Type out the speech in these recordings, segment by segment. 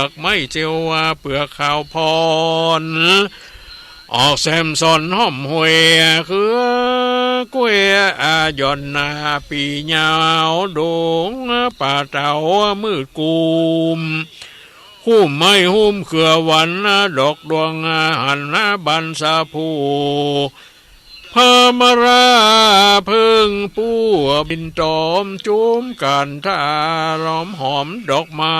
อกไม่เจียวเปลือกข้าวพรออกแซมซอนห้อมหวยคือกุ้ยย่อนนาปียาวดงป่าเต่ามืดกุมหุ้มไม่หุ้มเขือวันดอกดวงหันบันสาภูพามราพึ่งปูบินตอมจุ้มกันท่าล้อมหอมดอกไม้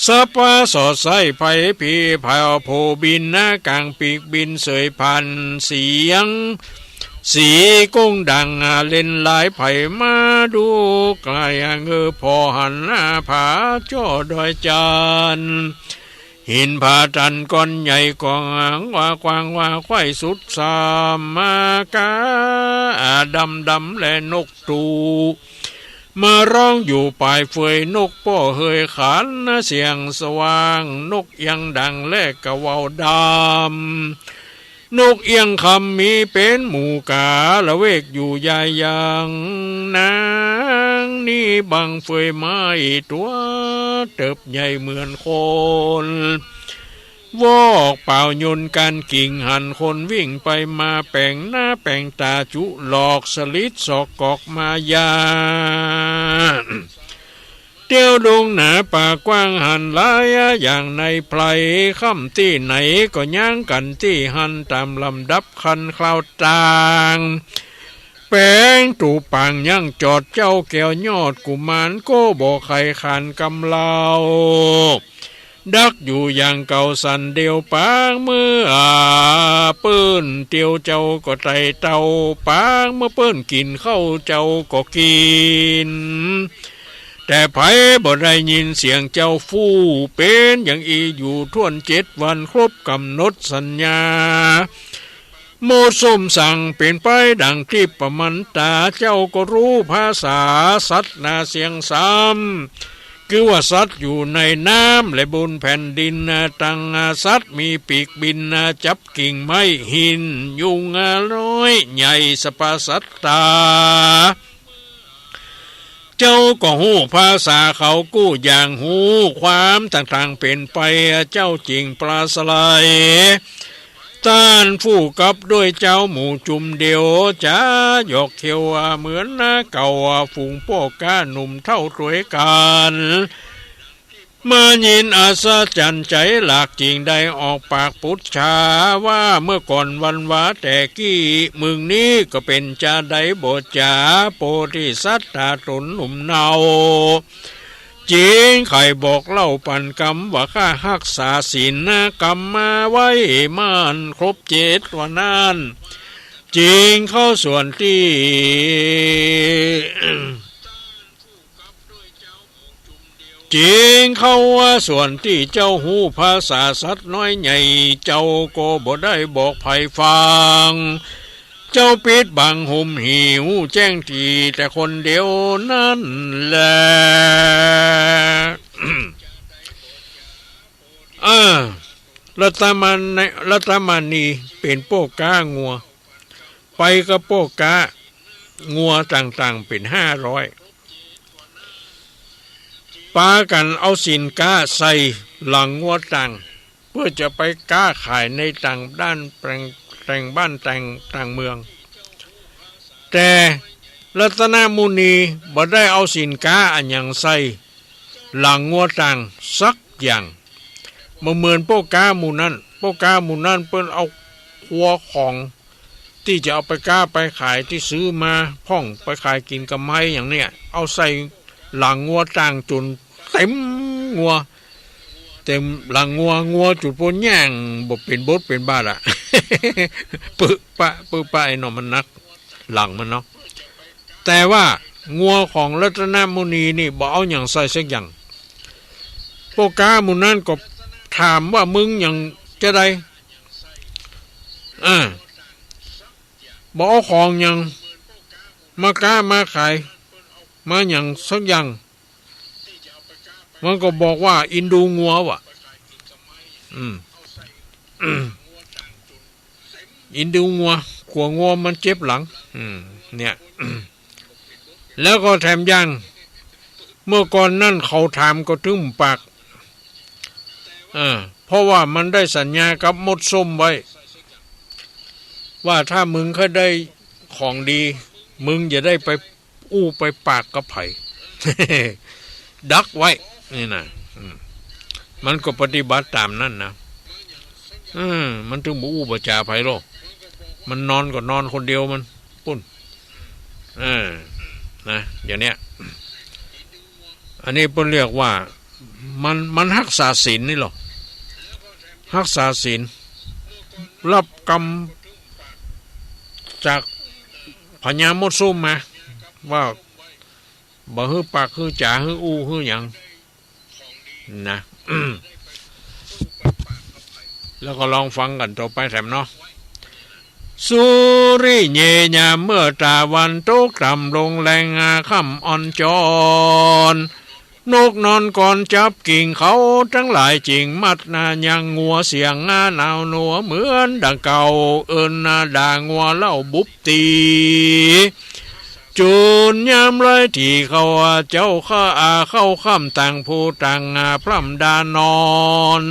สะปาสอดใส่ไผ่พีเผาโผบินกลางปีกบินเสยพันเสียงสีกุ้งดังเล่นหลายไผ่มาดูไกลเงือพอหันผาจ่อดอยจันหินผาจันก้อนใหญ่กว่างว่ากว้างว่าควายสุดสามมากาดำและนกตูมาร้องอยู่ปลายเฟยนกป้อเฮยขันเสียงสว่างนกยังดังและกะวาวดำนกเอียงคำมีเป็นหมู่กาละเวกอยู่ยายยังนางนี่บังเฟยไม้ตัวเติบใหญ่เหมือนคนวอกเป่ายนกันกิ่งหันคนวิ่งไปมาแป่งหน้าแป่งตาจุหลอกสลิดสอกกอกมายาเตี้ยวดงหนาป่ากว้างหันหลายอย่างในไพรค่ำที่ไหนก็ย่างกันที่หันตามลำดับคันคราวต่างแป้งตูปังย่างจอดเจ้าแก้วยอดกุมารโก้บ่ไข่ขันกำลาวดักอยู่อย่างเก่าสันเดียวปางเมื่อปื้นเตียวเจ้าก็ไตเต่าปางเมื่อปื้นกินเข้าเจ้าก็กินแต่ไผบ่ได้ยินเสียงเจ้าฟู่เป็นอย่างอีอยู่ท่วน7 วันครบกำหนดสัญญาโมส้มสั่งเป็นไปดังที่ประมันตาเจ้าก็รู้ภาษาสัตว์นาเสียงซ้ำคือว่าสัตว์อยู่ในน้ำและบนแผ่นดินตั้งสัตว์มีปีกบินจับกิ่งไม้หินยุงน้อยใหญ่สปาสัตตาเจ้าก็หูภาษาเขากู้อย่างหูความต่างๆเป็นไปเจ้าจริงปลาสไลต้านฟู่กับด้วยเจ้าหมูจุ่มเดียวจ้าหยอกเขียวเหมือนเก่าฝูงโป้ก้าหนุ่มเท่าสวยกันมายินอาศจรรย์ใจหลากจริงได้ออกปากพุทธาว่าเมื่อก่อนวันวาแต่กี้มึงนี้ก็เป็นจาไดโบจาโปธิสัตตาตนหนุ่มเนาจริงใครบอกเล่าปันกรรมว่าข้ารักษาศีลกรรมมาไว้มันครบ7 วันนั้นจริงเข้าส่วนที่จริงเข้าว่าส่วนที่เจ้าหูภาษาสัตว์น้อยใหญ่เจ้าก็บ่ได้บอกไผฟังเจ้าปิดบังห่มหิวแจ้งทีแต่คนเดียวนั่นแหละรัตมานีเป็นโป้ก้างัวไปกับโป้ก้างัวต่างๆเป็น500ปากันเอาสินก้าใส่หลังงัวต่างเพื่อจะไปก้าขายในต่างด้านแต่งบ้านแต่งเมืองแต่รัตนมุนีบ่ได้เอาสินค้าอันอย่างใส่หลังงัวต่างสักอย่างเหมือนโป้ก้าหมู่นั้นเปิ้นเอาหัวของที่จะเอาไปก้าไปขายที่ซื้อมาพ่องไปขายกินกับไม้อย่างเนี้ยเอาใส่หลังงัวต่างจนเต็มงัวเต็มหลังงัวจุดปนแย่งบ่เป็นบดเป็นบ้าละ ปึปะไอ้หนอมันนักหลังมันเนาะแต่ว่างัวของรัตนมุนีนี่บ่เอาอย่างใส่สักอย่างโปก้ามุนั่นก็ถามว่ามึงอย่างจะได้บ่เอาของอย่างมาก้ามาขายมาอย่างสักอย่างมันก็บอกว่าอินดูงัวว่ะอินดูงัวขวงัวมันเจ็บหลังเนี่ยแล้วก็แถมยัง เมื่อก่อนนั่นเขาถามก็ถึงปากเพราะว่ามันได้สัญญากับมดส้มไว้ว่าถ้ามึงเคยได้ของดีมึงอย่าได้ไปอู้ไปปากกับไผ่ ดักไว้นี่นะมันก็ปฏิบัติตามนั่นนะมันถึงบ่อู้บ่จาไผ่หรอกมันนอนก็นอนคนเดียวมันปุ้นนะอย่างเนี้ยอันนี้เพิ่นเรียกว่ามันรักษาศีลนี่หรอรักษาศีลรับกรรมจากพญามดซุ่มมาว่าบ่ฮื้อปากฮื้อจ่าฮื้ออู้ฮื้อหยังนะ แล้วก็ลองฟังกันต่อไปแถมเนาะสุริเยญาเมื่อตาวันตกต่ำลงแรงค่ำอ่อนจอนนกนอนก่อนจับกิ่งเขาทั้งหลายจริงมัดนายังงัวเสียงหนาวหนัวเหมือนดังเก่านาด่างัวเล่าบุบตีจูนยามไรที่เขาเจ้าเข้าค่ำต่างผู้ต่างพร่ำดานอน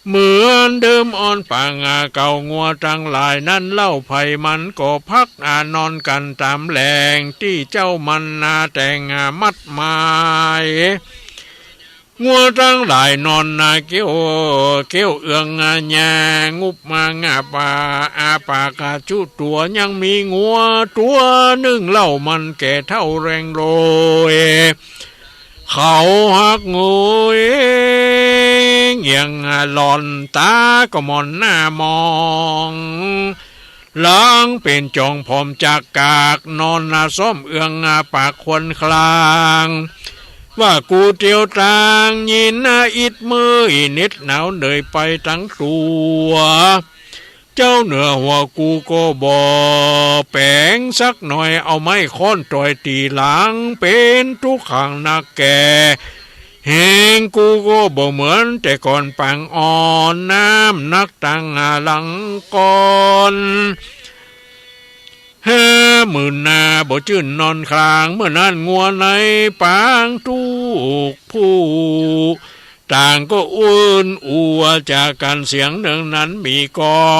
เหมือนเดิมอ่อนป่างเก่างัวจังหลายนั้นเล่าไผ่มันก็พักนอนกันตามแหลงที่เจ้ามันแต่งมัดหมายงัวจังหลายนอนเกี้ยวเอื้องแยงุบมางาปาปากจุตัวยังมีงัวตัวหนึ่งเล่ามันแก่เท่าแรงโรยเขาหักงูเงียงหลอนตาก็มอนหน้ามองหลังเป็นจองพร้อมจากกากนอนซ้อมเอืองปากควนคลางว่ากูเตียวตางยินอิดมือนิดหนาวเหนื่อยไปทั้งตัวเจ้าเหนือหัวกูก็บ่แปลงสักหน่อยเอาไม้ค้อนต่อยตีหลังเป็นทุกขังนักแก่แห่งกูก็บ่เหมือนแต่ก่อนปังอ่อนน้ำนักตังหลังก่อน50,000บ่จื่นนอนคลางเมื่อนั้นงัวในปางทุกผู้ต่างก็อ้วนอัวจากกันเสียงหนึ่งนั้นมีกอ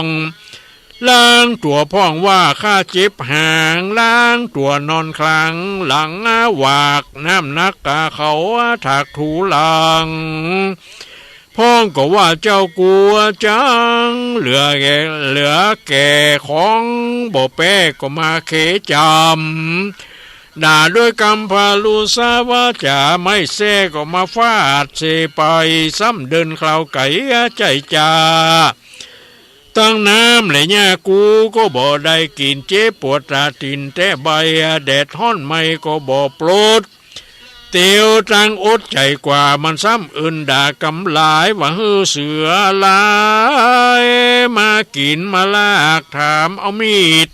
งล้างตัวพ่องว่าข้าเจ็บห่างล้างตัวนอนคลังหลังหวากน้ำนักกาเขาถักถูหลังพ่องก็ว่าเจ้ากลัวจังเหลือแก่ของบ่แป้ก็มาเขจำด่าด้วยกำพาลูสาวาจะไม่แซ่ก็มาฟาดเสไปซ้ำเดินคราวไก่ใจจ่าตั้งน้ำเลยเนี่ยกูก็บ่ได้กินเจ็บปวดตาตินแต่ใบแดดห้อนไม่ก็บ่ปลดเตียวจังอดใจกว่ามันซ้ำอื่นด่ากำหลายว่าฮือเสือลายมากินมาลากถามเอามีด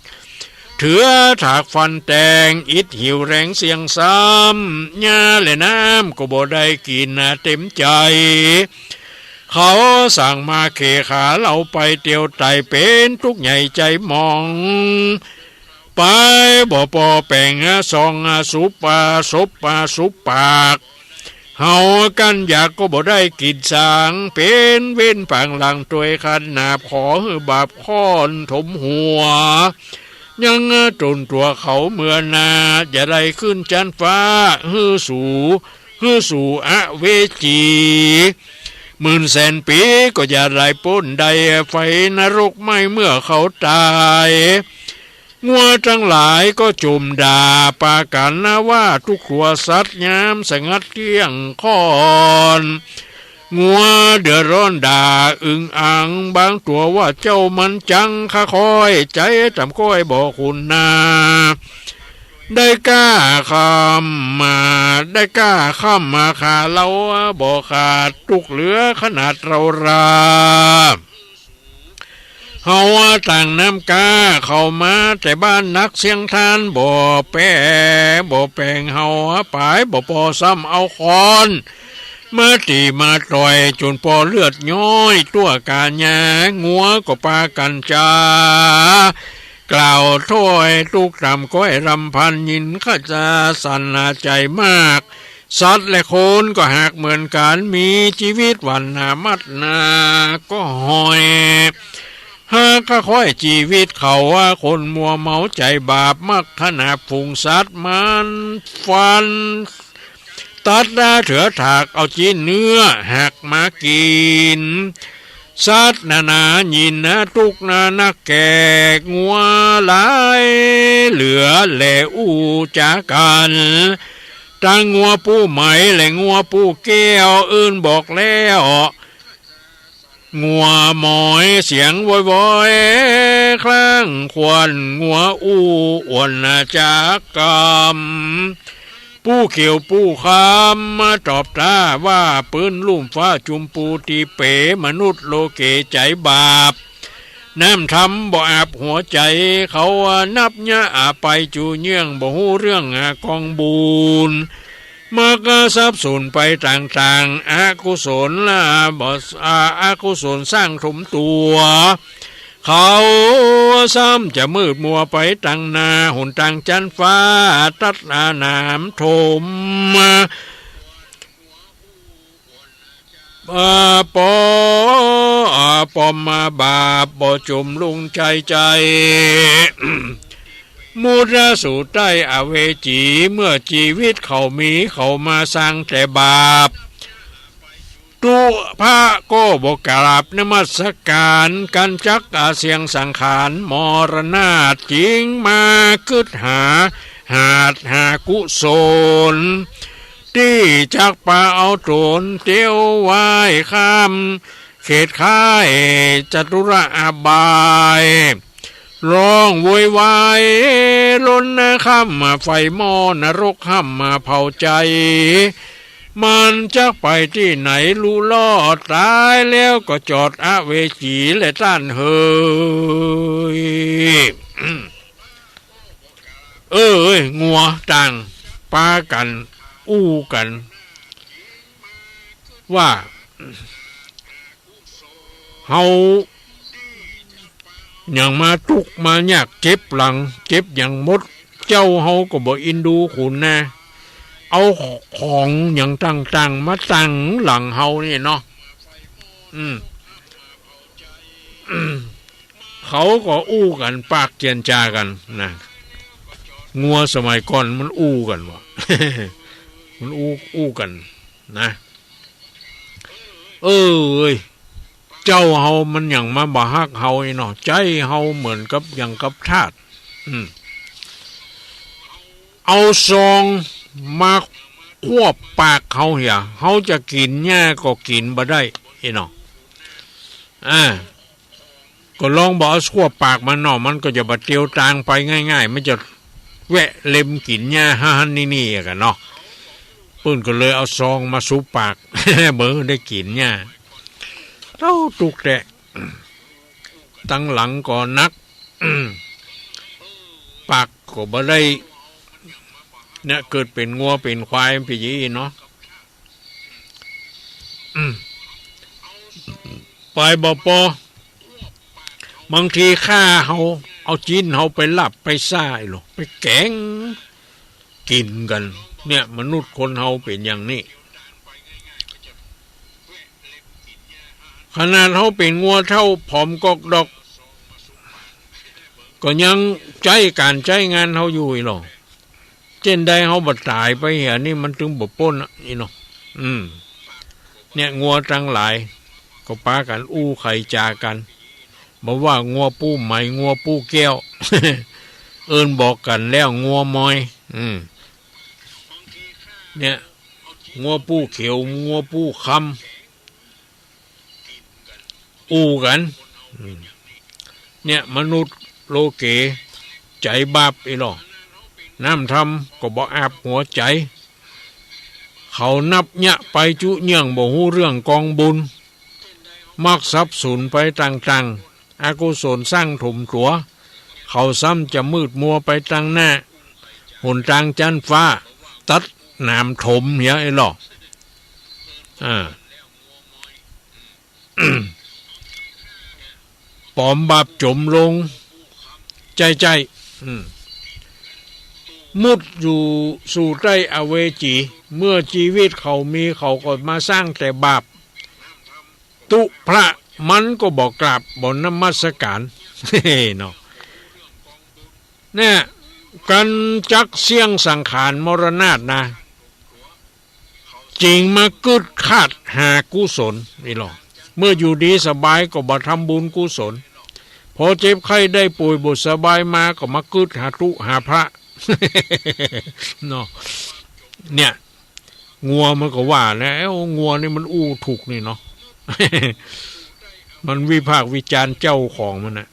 เถือถากฟันแตงอิดหิวแรงเสียงซ้ำหญ้าและน้ำก็บ่ได้กินเต็มใจเขาสั่งมาเขขาเราไปเตียวไตเป็นทุกใหญ่ใจมองไปบ่ปอแป่งซองสุปาสุปากเฮากันอยากก็บ่ได้กินสางเป็นเว้นปางหลังตัวยคันหนาขอหือบาปค้อนถมหัวยังจนตัวเขาเมื่อนาจะได้ขึ้นจันฟ้าฮือสู่เวจี10,000 ปีก็อย่าได้ป้นใดไฟนรกไม่เมื่อเขาตายงัวทั้งหลายก็จุ่มด่าปากันนะว่าทุกขัวสัตว์ยามสงัดเที่ยงคอนงัวเดือดร้อนด่าอึงอ่างบางตัวว่าเจ้ามันจังข้าคอยใจจำก้อยบอกคุณนาได้กล้าข้ามมาขาเราบ่ขาดทุกเหลือขนาดเราเฮาต่างน้ำกาเข้ามาแต่บ้านนักเสียงทานบ่แปงเฮาปายบ่พอซ้ำเอาคอนมาตีมาต่อยจนพอเลือดย้อยตัวกาญางัวก็ปากันจา กล่าวถ้วยทุกรำก้อยรำพันยินข้าจะสั่นใจมากสัตว์และคนก็หากเหมือนกันมีชีวิตวันนามัดนาก็หอยหากก็ค่อยชีวิตเขาว่าคนมัวเมาใจบาปมักขนาดฝูงสัตว์มันฟันตัดได้เถือถากเอาจีนเนื้อหักมากินสัตว์นายินนะทุกนักแก่งัวหลายเหลือแหล่อู้จากกันตั้งงัวผู้ไหมและงัวผู้แก้วอื่นบอกแล้วงัวหมอยเสียงวอยครั้งควรงัวอู้อ้วนจากกรรมผู้เขียวผู้คำมาตอบตาว่าปืนลุ่มฟ้าจุมปูตีเป๋มนุษย์โลเกใจบาปน้ำทำบ่อาบหัวใจเขานับยะอาไปจูเยื่องบ่หูเรื่องกองบุญมักทรัพย์สูญไปต่างๆอากุศลบ่อากุศลสร้างถมตัวเขาซ้ำจะมืดมัวไปตั้งนาหุ่นตั้งจันฟ้าตัดน้ำถมปอมมาบาปบ่จุมลุงใจมุดสู่ใต้อเวจีเมื่อชีวิตเขามีเขามาสร้างแต่บาปตุพระก็บอกกราบนมัสการกันจักเสียงสังขารมรณาจริงมาคึดหากุศลที่จักป่าเอาโจรเตียวไว้ข้ามเขตค่ายจตุระอาบายร้องโวยวายล้นข้ามไฟหม้อนรกห้ามมาเผาใจมันจะไปที่ไหนรู้ลอดตายแล้วก็จอดอเวจีและต้านเฮยงัวต่างปากันอู้กันว่าเฮาอย่างมาทุกมาอยากเจ็บหลังเจ็บอย่างมดเจ้าเฮาก็บ่อินดูขุนนะเอาของอย่างต่างๆมาตั้งหลังเฮานี่เนาะเขาก็อู้กันปากเจียนจากันนะงัวสมัยก่อนมันอู้กันวะ มันอู้กันนะเจ้าเฮามันอย่างมาบ่ฮักเฮาไอ้เนาะใจเฮาเหมือนกับอย่างกับทาสเอาซองมาควบปากเขาเหี่ยเขาจะกินหญ้าก็กินบ่ได้ไอ้เนาะก็ลองบอกเอาควบปากมันเนาะมันก็จะบัดเตียวตางไปง่ายๆมันจะแวะเล็มกินหญ้าฮันนี่กันเนาะปื้นก็เลยเอาซองมาซุปปาก เบอได้กินหญ้าเต้าตุกแต่ตั้งหลังก็นัก ปากก็บ่ได้เนี่ยเกิดเป็นงัวเป็นควายเป็นยี่เนาะไปบ่ปอบางทีข้าเฮาเอาจีนเฮาไปหลับไปซ่าหรอไปแกงกินกันเนี่ยมนุษย์คนเฮาเป็นอย่างนี้ขนาดเฮาเป็นงัวเท่าผอมกอกดอกก็ยังใจการใจงานเฮาอยู่หรอเช่นใดเฮาบ่ตายไปเหี่ยนี่มันถึงบ่ป้นนี่เนาะเนี่ยงัวทั้งหลายก็ปากันอู้ไข่จากันบอกว่างัวปู้ไหมงัวปู้แก้ว บอกกันแล้วงัวมอยเนี่ยงัวปู้เขียวงัวปู้คำอู้กันเนี่ยมนุษย์โลเกใจบาปไอ้หรอน้ำทำก็บ่อาบหัวใจเขานับยะไปจุเยี่ยงบ่ฮู้เรื่องกองบุญมักทรัพย์สูญไปต่างๆอกุศลสร้างถมตัวเขาซ้ำจะมืดมัวไปตั้งหน้าหนทางจันฟ้าตัดน้ำถมเหี้ยไอ้หรอปอมบาปจมลง ใจมุดอยู่สู่ใต้อเวจีเมื่อชีวิตเขามีเขาก็มาสร้างแต่บาปตุพระมันก็บอกกราบบ่นมัสการเนาะเนี่ยกันจักเสี่ยงสังขารมรณะนะจริงมากึดคาดหากุศลนี่หรอเมื่ออยู่ดีสบายก็บ่ทำบุญกุศลพอเจ็บไข้ได้ป่วยบ่สบายมาก็มากึดหาตุหาพระเนาะเนี่ยงัวมันก็ว่าแล้วงัวนี่มันอู้ถูกนี่เนาะ มันวิพากษ์วิจารณ์เจ้าของมันนะ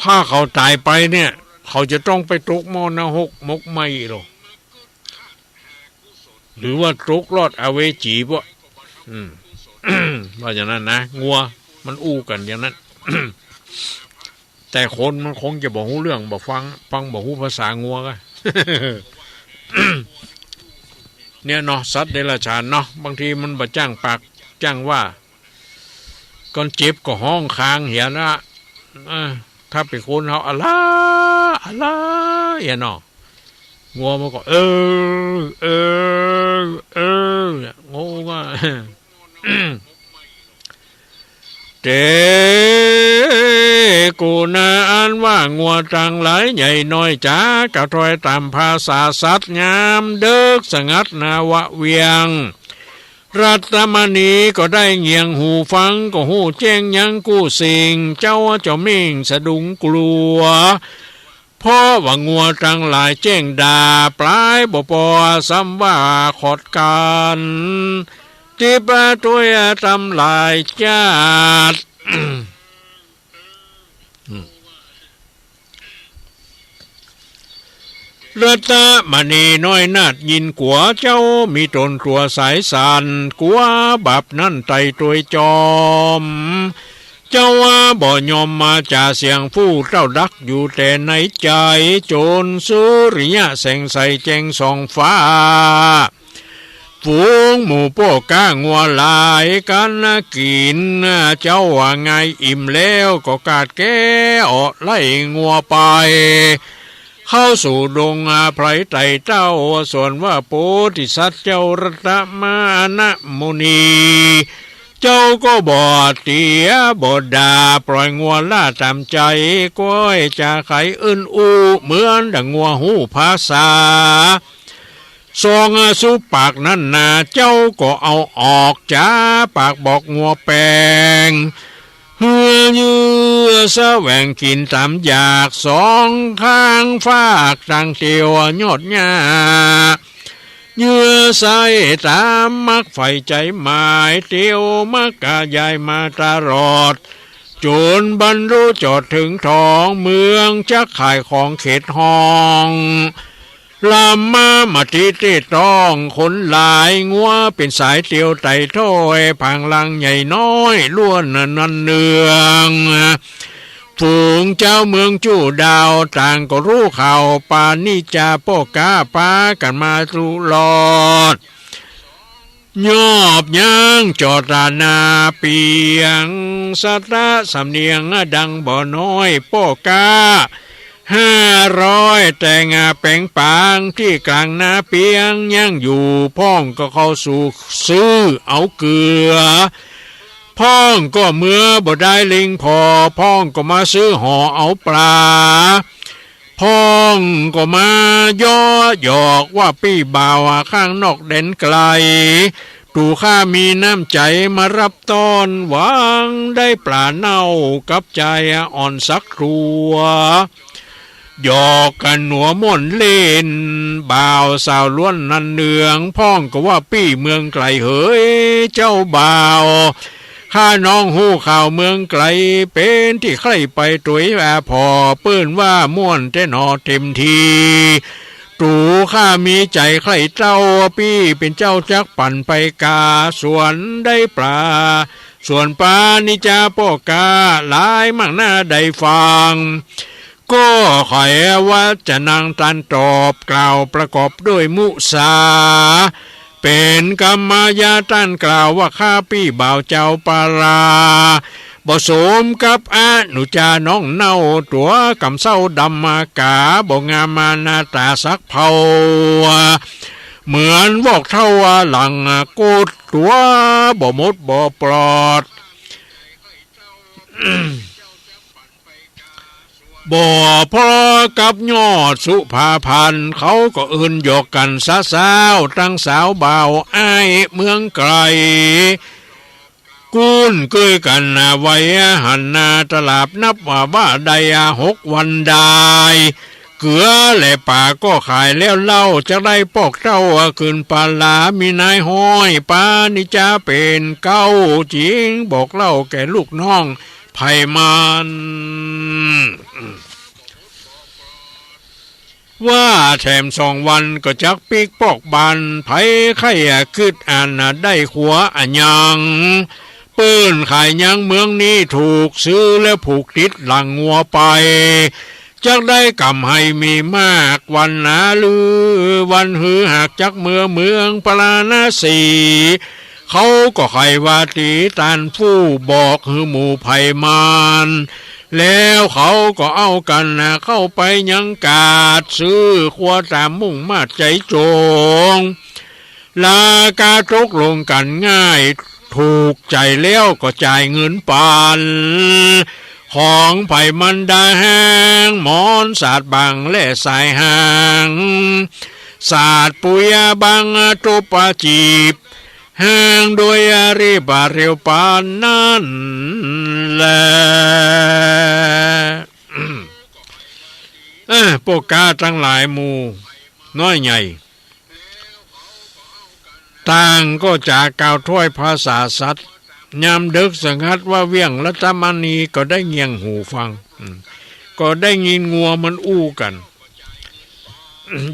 ถ้าเขาตายไปเนี่ยเขาจะต้องไปตกมรณะมกไหมหรอหรือว่าตกรอดอเวจีปะว่าอย่างนั้นนะงัวมันอู้กันอย่างนั้น แต่คนมันคงจะบอกหูเรื่องบอกฟังบอกหูภาษางัวกัน เนี่ยเนาะสัตว์เดรัจฉานเนาะบางทีมันบ่จ้างปากจ้างว่าก่อนเจ็บก็ห้องคางเหียนะถ้าเป็นคนเขาอะไรอย่างเนาะงัวมันก็งงว่าเตกูนาอันว่างัวจังหลายใหญ่น้อยจ้ากระถอยตามภาษาสัตว์งามเดิกสงัดนาวะเวียงรัตมณีก็ได้เงียงหูฟังก็หูแจ้งยังกู้สิ่งเจ้าเจ้ามิ่งสะดุ้งกลัวเพราะว่างัวจังหลายแจ้งด่าปลายบ่ปอซ้ำว่าขอดกันที่ปะตัวทำลายชาติรัตมณีน้อยนาดยินกัวเจ้ามีตนตัวสายสันกัวบับนั่นไตตัวจอมเจ้าว่าบ่ยอมมาจ่าเสียงผู้เจ้าดักอยู่แต่ในใจโจรสุริยะแสงใสแจงส่องฟ้าฝูงหมูโป้ก้างัวลายกันกินเจ้าว่าไงอิ่มแล้วก็กาดแก้ออกไล่งัวไปเข้าสู่ดงไพรไต่เจ้าส่วนว่าโพธิสัตว์เจ้ารัตมานะมุนีเจ้าก็บอดเตียบอดดาปล่อยงัวล่าตามใจก้อยจะไขอื่นอูเหมือนดังงัวหูภาษาซองสุปากนั่นนาเจ้าก็เอาออกจ้าปากบอกงัวแปงเฮือยื้อแสวงกินตามอยากสองข้างฟากต่างเตียวยอดหญ้าเยื่อใส่ตามมักไฟใจหมายเตียวมักกะยายมาตลอดจนบรรลุจอดถึงท้องเมืองจะขายของเขตห้องลำมาติติต้องคนหลายงัวเป็นสายเตียวไต่ถ้อยพังลังใหญ่น้อยล้วนนันเนืองฝูงเจ้าเมืองจู้ดาวต่างก็รู้ข่าวปานิจาโปกาปากันมาตุลอดยอบย่างจอดานาเปียงสตะสำเนียงดังบ่น้อยโปกา500แต่งาแปงปางที่กลางนาเปียงยังอยู่พ่องก็เข้าสู่ซื้อเอาเกลือพ่องก็เมื่อบ่ได้ลิงพอพ่องก็มาซื้อห่อเอาปลาพ่องก็มาย่อหยอกว่าปี้บ่าวข้างนอกเด่นไกลตู่ข้ามีน้ำใจมารับต้อนหวังได้ปลาเน่ากับใจอ่อนสักครัวหยอกกันหนัวม่วนเล่นบ่าวสาวล้วนนันเนืองพ่องก็ว่าปี้เมืองไกลเฮ้ยเจ้าบ่าวข้าน้องหูข่าวเมืองไกลเป็นที่ใครไปตุยพอเปิ้นว่าม่วนแต่นอเต็มทีตู่ข้ามีใจใครเจ้าปี้เป็นเจ้าจักปั่นไปกาสวนได้ปลาส่วนปลานิจาโปกาหลายมั่งหน้าได้ฟังก ก็ขอยว่าจะนางตันตอบกล่าวประกอบด้วยมุสาเป็นกรรมายาตันกล่าวว่าข้าพี่บ่าวเจ้าปาราบ่สมกับอาหนุจาน้องเน่าตัวกำเศร้าดำมากาบ่งามมานาตาสักเผาเหมือนบอกเท่าว่าหลังกูดตัวบ่มดบ่ปลอดบ่พอกับยอดสุภาพันธ์เขาก็อื่นหยอกกันสาวตั้งสาวบ่าวอ้ายเมืองไกลกุนเกยกันไว้หันนาตลาบนับว่าได้6 วันได้เกลือและป่าก็ขายแล้วเล่าจะได้ปอกเจ้าขึ้นปลาลามีนายห้อยปานิจาเป็นเก้าจริงบอกเล่าแก่ลูกน้องไผ่มันว่าแถม2 วันก็จักปีกปอกบานไผ่ไข่คืดอ่านได้ขัวอันยังปื้นขายยังเมืองนี้ถูกซื้อแล้วผูกติดหลังงัวไปจักได้กำให้มีมากวันนาลือวันหือหากจักเมืองปราณสีเขาก็ไขว่าตีตานผู้บอกหือหมู่ไผ่มานแล้วเขาก็เอากันเข้าไปยังกาดซื้อขวตามมุ่งมาดใจโจงลากาตกลงกันง่ายถูกใจแล้วก็จ่ายเงินปานของไผ่มันดาแห้งหมอนสาดบังและสายหางสาดปุยบังตุปจีบแห้งโดยรีบาเร็วปานนั้นแหละพวกกาทั้งหลายหมู่น้อยใหญ่ต่างก็จากกล่าวถ้อยภาษาสัตว์ยามดึกสังหัดว่าเวียงรัตมณีก็ได้เงียงหูฟังก็ได้ยินงัวมันอู้กัน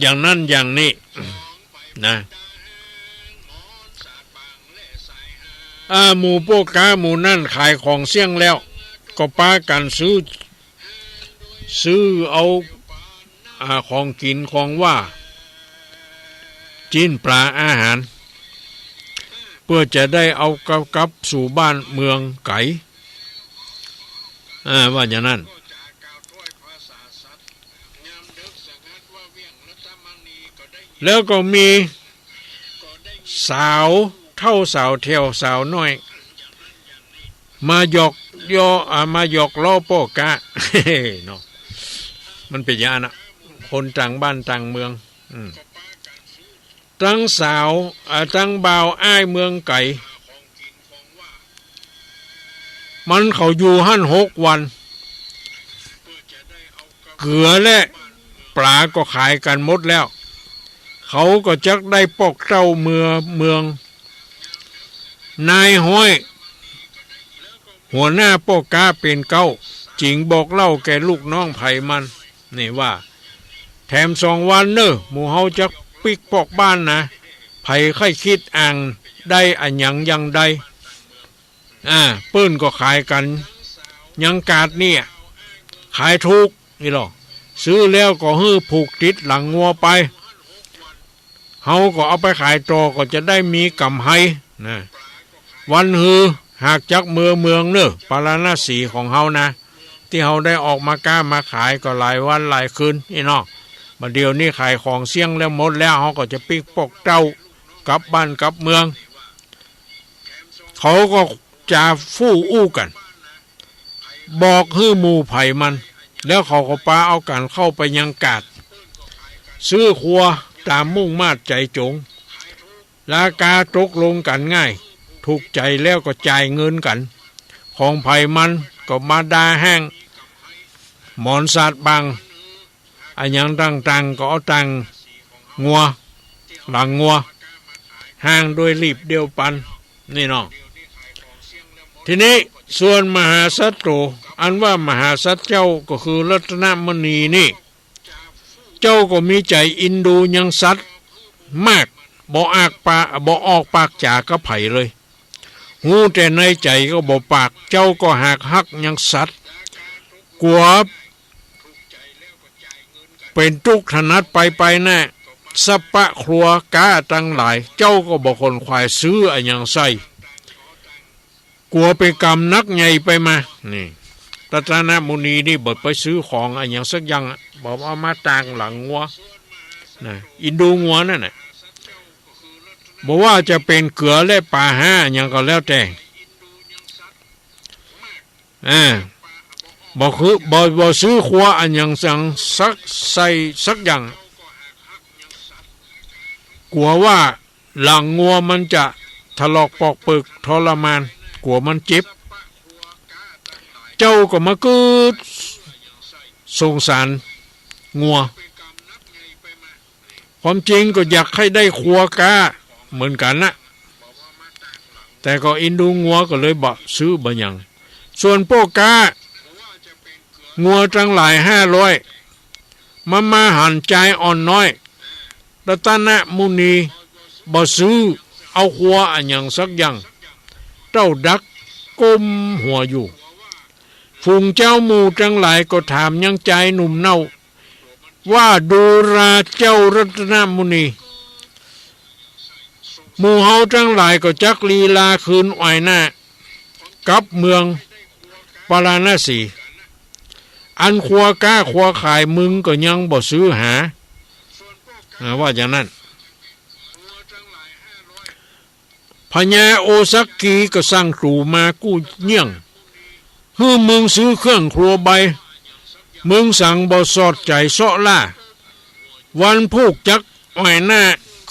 อย่างนั้นอย่างนี้นะหมู่พวกกาหมู่นั่นขายของเสี่ยงแล้วก็ป้ากันซื้อเอาของกินของว่าจีนปลาอาหารเพื่อจะได้เอากลับสู่บ้านเมืองไก่ว่าอย่างนั้นแล้วก็มีสาวเท่าสาวเที่ยวสาวน้อยมาหยอกล้อโปกะเนาะมันเป็นอย่างนั้นคนต่างบ้านต่างเมืองตั้งสาวตั้งบ่าวอ้ายเมืองไก่มันเขาอยู่หั่น6 วันเกลือและปลาก็ขายกันหมดแล้วเขาก็จักได้ปอกเจ้าเมืองนายห้อยหัวหน้าปอกกาเป็นเก้าจริงบอกเล่าแก่ลูกน้องไผ่มันนี่ว่าแถม2 วันเนอะหมู่เฮาจักปิกปอกบ้านนะไผ่ค่อยคิดอ่างได้อันยังได้เปิ้นก็ขายกันยังกาดเนี่ยขายถูกนี่หรอซื้อแล้วก็ฮื้อผูกติดหลังงัวไปเฮาก็เอาไปขายต่อก็จะได้มีกำไรนะวันฮือหากจักเมืองเนอะปาราณสีของเฮานะที่เฮาได้ออกมาก้ามาขายก็หลายวันหลายคืนนี่เนาะมาเดี๋ยวนี้ขายของเสี่ยงแล้วหมดแล้วเขาก็จะปิกปกเจ้ากลับบ้านกลับเมืองเขาก็จะฟู่อู้กันบอกฮื้อหมู่ไผ่มันแล้วเขาก็ปาเอากันเข้าไปยังกาดซื้อครัวตามมุ่งมาดใจจงราคาตกลงกันง่ายถูกใจแล้วก็จ่ายเงินกันของไผ่มันก็มาดาแห้งหมอนสาดบังอันยังต่างก็เอาตังงัวหลังงัวห่างโดยรีบเดียวปันนี่น้องทีนี้ส่วนมหาสัตโตอันว่ามหาสัตเจ้าก็คือรัตนมณีนี่เจ้าก็มีใจอินดูยังสัตมากบ่ออกปากจากกระไผ่เลยหูแต่ในใจก็บ่ปากเจ้าก็หักยังสัตกลัว เป็นทุกข์ถนัดไปแน่สปะครัวกาตั้งหลายเจ้าก็บอกคนควายซื้ออะไรอย่างใส่กลัวไปกรรมนักใหญ่ไปมานี่รัตนมุนีนี่บอกไปซื้อของอะไรอย่างสักอย่างบอกเอามาตางหลังงัวนะอินดูงัวนั่นน่ะบอกว่าจะเป็นเกลือและปลาห้าอย่างก็แล้วแต่บอกคือบอกซื้อครัวอันอย่างสั่งสักใส่สักอย่างกลัวว่าหลังงัวมันจะถลอกปอกปึกทรมานกลัวมันเจ็บเจ้าก็มากืดสงสารงัวความจริงก็อยากให้ได้ครัวกาเหมือนกันนะแต่ก็อินดูงัวก็เลยบอกซื้อบางอย่างส่วนพวกกางัวจังหลาย500มาหันใจอ่อนน้อยรัตนมุนีบ่ซื้อเอาครัวอันอย่างสักอย่างเจ้าดักก้มหัวอยู่ฝูงเจ้าหมู่จังหลายก็ถามยังใจหนุ่มเน่าว่าดูราเจ้ารัตนมุนีหมู่เฮาจังหลายก็จักลีลาคืนอ้อยหน้ากับเมืองปาราณสีอันครัวกล้าครัวขายมึงก็ยังบ่ซื้อหาว่าอย่างนั้นพญาโอซักกีก็สั่งตู่มากู้เยี่ยงฮื้อมึงซื้อเครื่องครัวใบมึงสั่งบ่สอดใจเสาะล่าวันพูกจักอ้อยหน้า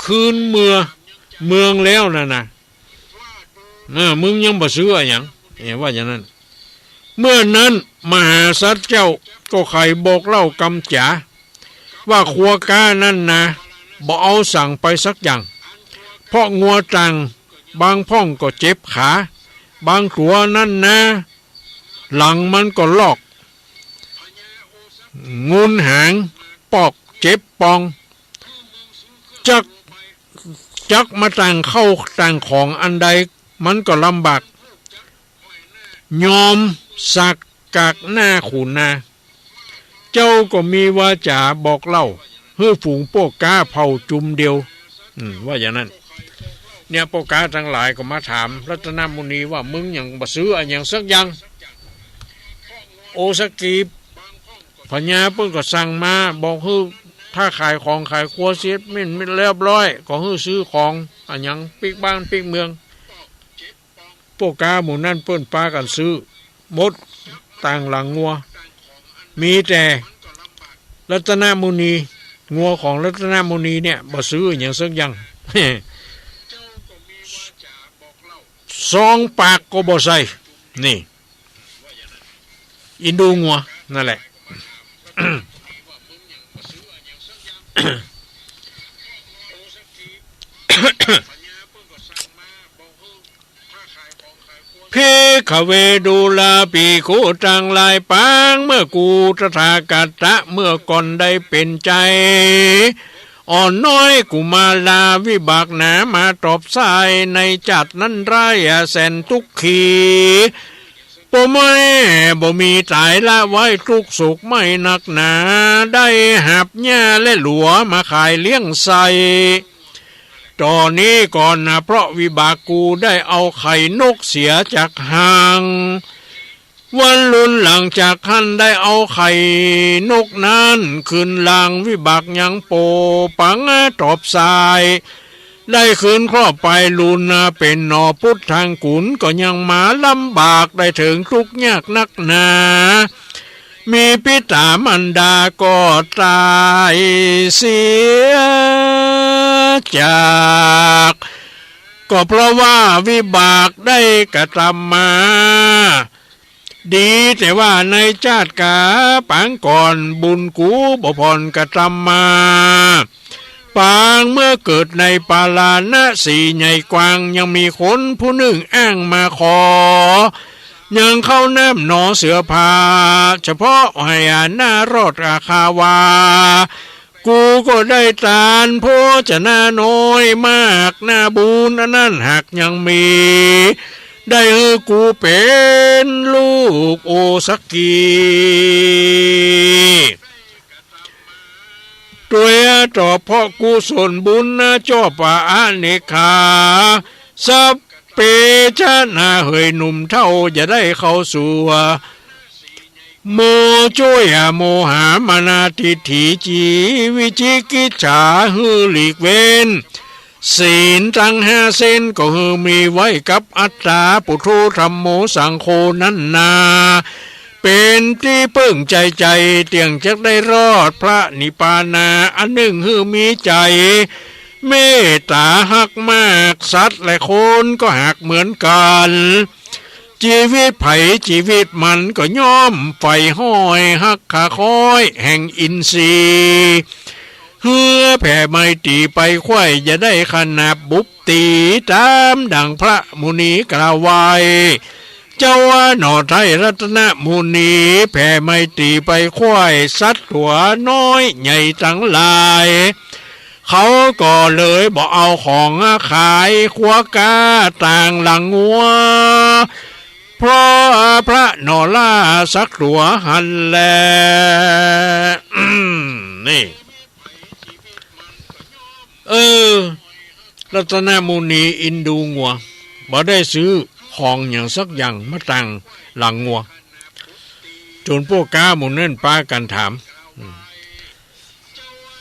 คืนเมืองแล้วนะมึงยังบ่ซื้ออย่างว่าอย่างนั้นเมื่อนั้นมหาสัตว์เจ้าก็ไขบอกเล่ากำจ๋าว่าครัวกานั่นนะบ่เอาสั่งไปสักอย่างเพราะงัวจังบางพ่องก็เจ็บขาบางตัวนั่นนะหลังมันก็ลอกงุนหางปอกเจ็บปองจักมาต่างเข้าต่างของอันใดมันก็ลำบากยอมสักกากหน้าขุนนาเจ้าก็มีวาจาบอกเล่าเพื่อฝูงพวกกาเผาจุมเดียวว่าอย่างนั้นเนี่ยพวกกาทั้งหลายก็มาถามรัตนมุนีว่ามึงอย่างบ่ซื้ออันอย่างสักอย่างโอสกีพญาเพิ่งก็สั่งมาบอกฮือถ้าขายของขายครัวเสียไม่เรียบร้อยก็ฮือซื้อของอันอย่างปิกบ้านปิกเมืองพวกกาหมู่นั่นเปิ้นปากันซื้อหมดต่างหลังงัวมีแต่รัตนมุนีงัวของรัตนมุนีเนี่ยบ่ซื้ออย่างสักอย่างซองปากก็บ่ใส่นี่อินดูงัวนั่นแหละ เพขเวดูลาปีโคจังลายปางเมื่อกูตถาคตะเมื่อก่อนได้เป็นใจอ่อนน้อยกุมาลาวิบากหนามาตอบสายในจัดนั้นไรแสนทุกขีบ่ไม่บ่มีตายละไว้ทุกสุขไม่หนักหนาได้หับหญ้าและหลัวมาขายเลี้ยงใส่ตอนนี้ก่อนนะเพราะวิบากกูได้เอาไข่นกเสียจากหางวันลุนหลังจากท่านได้เอาไข่นกนั้นขึ้นลางวิบากยังโปปังตอบสายได้คืนครอบไปลุนเป็นนอพุทธทางกุนก็ยังมาลำบากได้ถึงทุกข์ยากนักหนามีปิตามันดาก็ตายเสียจากก็เพราะว่าวิบากได้กระทำมาดีแต่ว่าในชาติกาปางก่อนบุญกูบ่พรกระทำมาปางเมื่อเกิดในปาลานะสีใหญ่กว้างยังมีคนผู้หนึ่งอ้างมาขอยังเข้าน้ำหนอเสือผาเฉพาะให้หน้ารอดราคาวากูก็ได้ตานโพจะน่าน้อยมากหน้าบุญนั่นหากยังมีได้กูเป็นลูกโอสักกี ต่อเพราะกุศลบุญนะจ่อป่าอาเนคาสัพเปชนะเฮยหนุ่มเท่าจะได้เข้าสู่โมช่วยโมหามานาทิฏฐิจีวิจิกิจฉาหือหลีกเว้นศีลตั้ง5 เส้นก็คือมีไว้กับอัตตาปุถุธรรมโมสังโฆนั้นนาเป็นที่ปึ้งใจเตียงจะได้รอดพระนิพพานาอันหนึ่งคือมีใจเมตตาหักมากสัตว์และคนก็หักเหมือนกันชีวิตไผ่ชีวิตมันก็ย่อมไฟห้อยหักขาคอยแห่งอินทรีย์เฮือแผ่ไม่ตีไปควายจะได้ขนาบบุบตีตามดังพระมุนีกล่าวไว้เจ้าว่าหน่อไทยรัตนมุนีแผ่ไม่ตีไปควายสัตว์หัวน้อยใหญ่ทั้งหลายเขาก็เลยบอกเอาของขายขวากาต่างหลังงัวเพราะพระนอล่าสักหัวหันแลนี่รัตนมุนีอินดูงัวบ่ได้ซื้อของอย่างสักอย่างมาตั้งหลังงัวจนพวกกาหมุนเน่นป้ากันถาม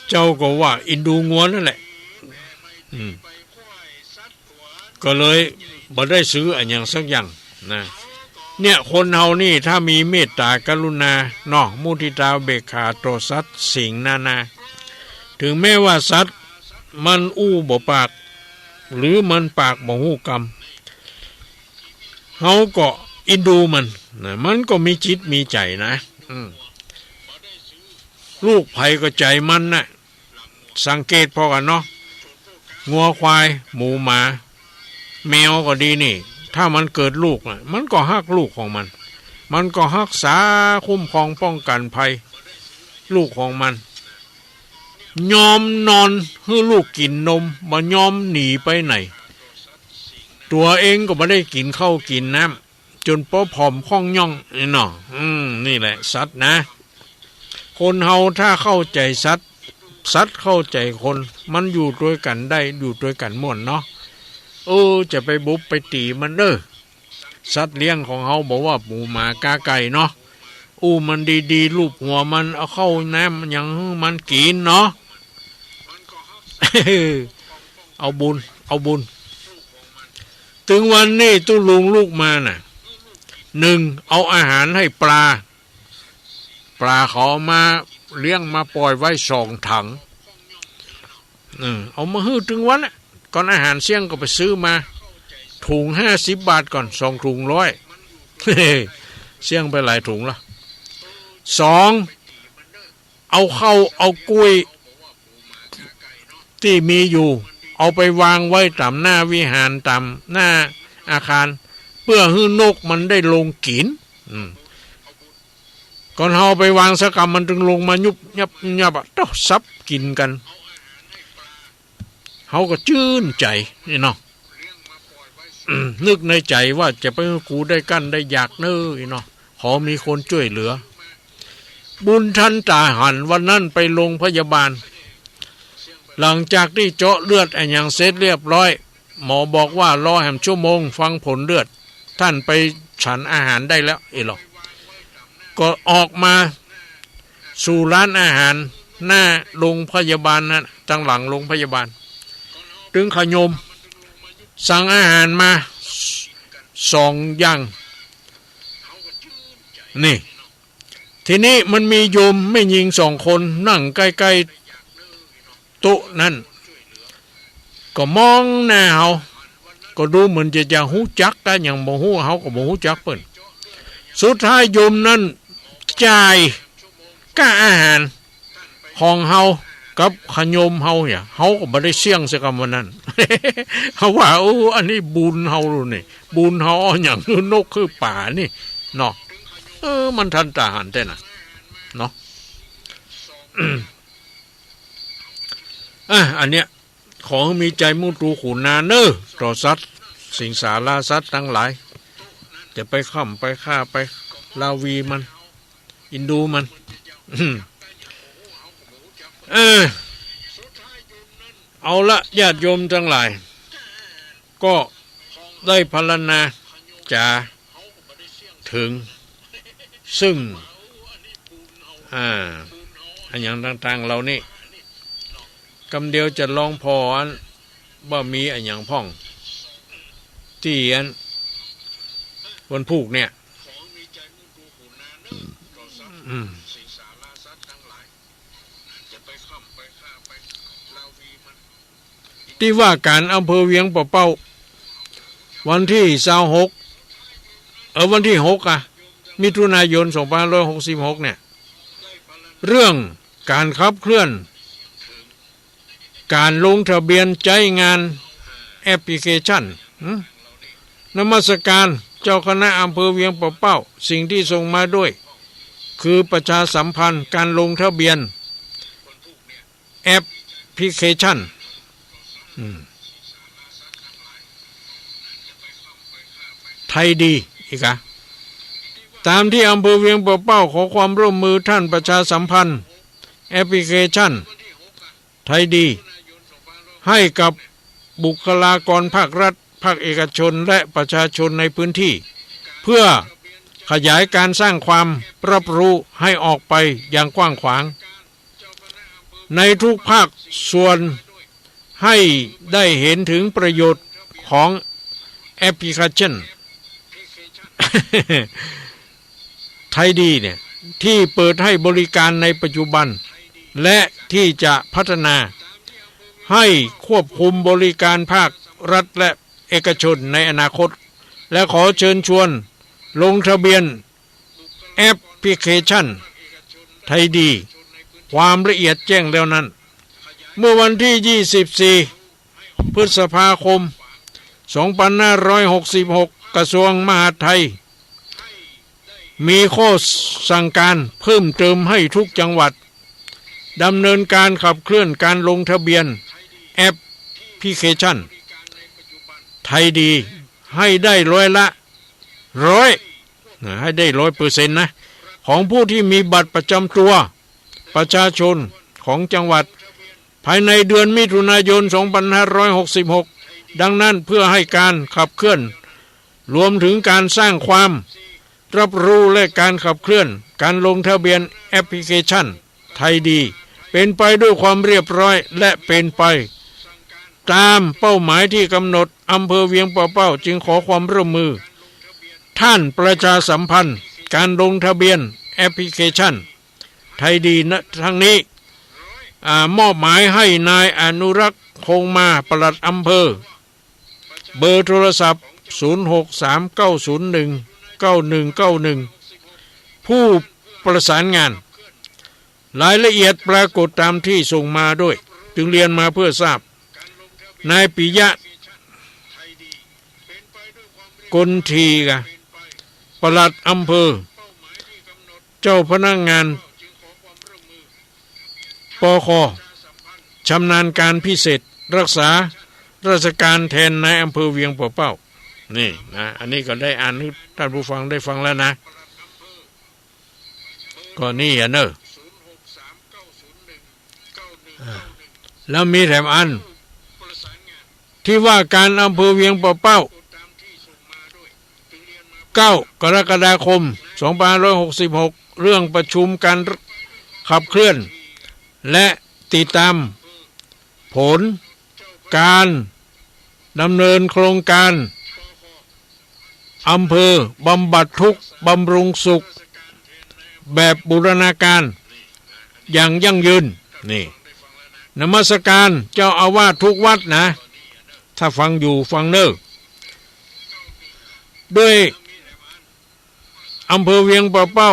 เจ้าก็ว่าอินดูงัวนั่นแหละก็เลยบ่ได้ซื้ออันอย่างสักอย่างนะเนี่ยคนเฮานี่ถ้ามีเมตตากรุณาเนาะมุทิตาเบกขาต่อสัตว์สิ่งนาถึงแม้ว่าสัตว์มันอู้บ่ปากหรือมันปากบ่ฮู้กรรมเฮาก็อินดูมันนะมันก็มีจิตมีใจนะลูกไผก็ใจมันนะสังเกตพอกันเนาะงัวควายหมูหมาแมวก็ดีนี่ถ้ามันเกิดลูกนะมันก็ฮักลูกของมันก็รักษาคุ้มครองป้องกันภัยลูกของมันยอมนอนให้ลูกกินนมบ่ยอมหนีไปไหนตัวเองก็ไม่ได้กินข้าวกินน้ำจนป้อผอมคล่องย่องนี่เนาะนี่แหละสัตว์นะคนเฮาถ้าเข้าใจสัตว์เข้าใจคนมันอยู่ด้วยกันได้อยู่ด้วยกันม่วนเนาะจะไปบุบไปตีมันสัตว์เลี้ยงของเฮาบอกว่าหมูหมากาไก่เนาะมันดีๆลูบหัวมันเอาเข้าน้ำอย่างมันกินเนาะ เอาบุญถึงวันนี้ตู้ลุงลูกมาน่ะ1เอาอาหารให้ปลาเขามาเลี้ยงมาปล่อยไว้2 ถังเอามาฮื้อถึงวันน่ะก่อนอาหารเสี่ยงก็ไปซื้อมาถุง50 บาทก่อน2 ถุง100เสี่ยงไปหลายถุงละ2เอาข้าวเอากล้วยที่มีอยู่เอาไปวางไว้ตามหน้าวิหารตามหน้าอาคารเพื่อให้นกมันได้ลงกินก่อนเฮาไปวางสักกรรมมันจึงลงมายุบยับต้องซับกินกันเฮาก็ชื่นใจนี่เนาะนึกในใจว่าจะไปกูได้กั้นได้อยากเนาะขอมีคนช่วยเหลือบุญทันตาหันวันนั้นไปโรงพยาบาลหลังจากที่เจาะเลือดอย่างเสร็จเรียบร้อยหมอบอกว่ารอแหมชั่วโมงฟังผลเลือดท่านไปฉันอาหารได้แล้วหรอกก็ออกมาสู่ร้านอาหารหน้าโรงพยาบาลนะทางหลังโรงพยาบาลถึงขยมสั่งอาหารมา2 อย่างนี่ทีนี้มันมีโยมไม่ยิง2 คนนั่งใกล้ๆโต๊ะนั่นก็มองหน้าเฮาก็ดูเหมือนจะหู้จักกันอย่างบ่ฮู้เฮาก็บ่ฮู้จักเปิ้นสุดท้ายโยมนั้นจ่ายค่าอาหารของเฮากับขยมเฮาเนี่ยเฮาก็บ่ได้เสี่ยงสักคำวันนั้น เฮาว่าอันนี้บุญเฮานี่บุญเฮาอย่างนกคือป่านี่เนาะมันทันตาหันแต่น่ะเนาะ อันเนี้ยขอให้มีใจมุตูขุนาต่อสัตว์สิงสาราสัตว์ทั้งหลายจะไปข่ำไปฆ่าไปลาวีมันอินดูมัน เอาละญาติโยมทั้งหลายก็ได้พรรณนาจะถึงซึ่งอันอย่างต่างๆเรานี่กำเดียวจะลองพออันว่ามีอันอย่างพ่องที่อันวันพูกเนี่ยที่ว่าการอำเภอเวียงป่าเป้าวันที่26วันที่6มิถุนายน2566เนี่ยเรื่องการขับเคลื่อนการลงทะเบียนใจงานแอปพลิเคชันนมัสการเจ้าคณะอำเภอเวียงป่าเป้าสิ่งที่ส่งมาด้วยคือประชาสัมพันธ์การลงทะเบียนแอปพลิเคชันไทยดีอีกตามที่อำเภอเวียงป่าเป้าขอความร่วมมือท่านประชาสัมพันธ์แอปพลิเคชันไทยดีให้กับบุคลากรภาครัฐภาคเอกชนและประชาชนในพื้นที่เพื่อขยายการสร้างความรับรู้ให้ออกไปอย่างกว้างขวางในทุกภาคส่วนให้ได้เห็นถึงประโยชน์ของแอปพลิเคชัน ไทยดีเนี่ยที่เปิดให้บริการในปัจจุบันและที่จะพัฒนาให้ควบคุมบริการภาครัฐและเอกชนในอนาคตและขอเชิญชวนลงทะเบียนแอปพลิเคชันไทยดีความละเอียดแจ้งแล้วนั้นเมื่อวันที่24พฤษภาคม2566กระทรวงมหาดไทยมีข้อสั่งการเพิ่มเติมให้ทุกจังหวัดดำเนินการขับเคลื่อนการลงทะเบียนแอปพลิเคชันไทยดีให้ได้100%ให้ได้100%นะของผู้ที่มีบัตรประจำตัวประชาชนของจังหวัดภายในเดือนมิถุนายน2566ดังนั้นเพื่อให้การขับเคลื่อนรวมถึงการสร้างความรับรู้และการขับเคลื่อนการลงทะเบียนแอปพลิเคชันไทยดีเป็นไปด้วยความเรียบร้อยและเป็นไปตามเป้าหมายที่กำหนดอำเภอเวียงป่าเป้าจึงขอความร่วมมือท่านประชาสัมพันธ์การลงทะเบียนแอปพลิเคชันไทยดีณทั้งนี้มอบหมายให้นายอนุรักษ์คงมาปลัดอำเภอเบอร์โทรศัพท์0639019191ผู้ประสานงานรายละเอียดปรากฏตามที่ส่งมาด้วยจึงเรียนมาเพื่อทราบนายปิยะกลทีปลัดอำเภอเจ้าพนักงานปคชำนาญการพิเศษรักษาราชการแทนนายอำเภอเวียงป่าเป้านี่นะอันนี้ก็ได้อ่านให้ท่านผู้ฟังได้ฟังแล้วนะก็นี่เนอะแล้วมีแถมอันที่ว่าการอำเภอเวียงป่าเป้า9 กรกฎาคม2566เรื่องประชุมการขับเคลื่อนและติดตามผลการดำเนินโครงการอำเภอบำบัดทุกข์บำรุงสุขแบบบูรณาการอย่างยั่งยืนนี่นมัสการเจ้าอาวาสทุกวัดนะถ้าฟังอยู่ฟังเนอะด้วยอำเภอเวียงป่าเป้า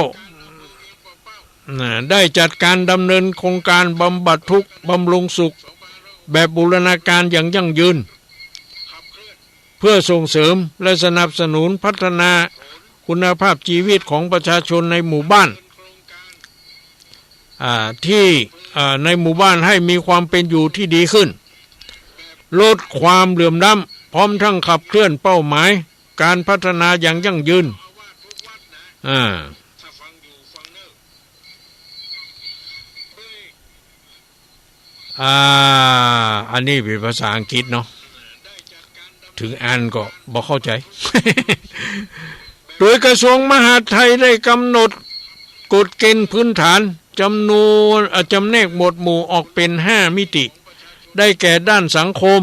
ได้จัดการดำเนินโครงการบำบัดทุกข์บำรุงสุขแบบบูรณาการอย่างยั่งยืนเพื่อส่งเสริมและสนับสนุนพัฒนาคุณภาพชีวิตของประชาชนในหมู่บ้านที่ในหมู่บ้านให้มีความเป็นอยู่ที่ดีขึ้นลดความเหลื่อมล้ำพร้อมทั้งขับเคลื่อนเป้าหมายการพัฒนาอย่างยั่งยืน อ่าอันนี้เป็นภาษาอังกฤษเนาะถึงอ่านก็บ่เข้าใจ โดยกระทรวงมหาดไทยได้กำหนดกฎเกณฑ์พื้นฐานจำแนกหมวดหมู่ออกเป็น5มิติได้แก่ด้านสังคม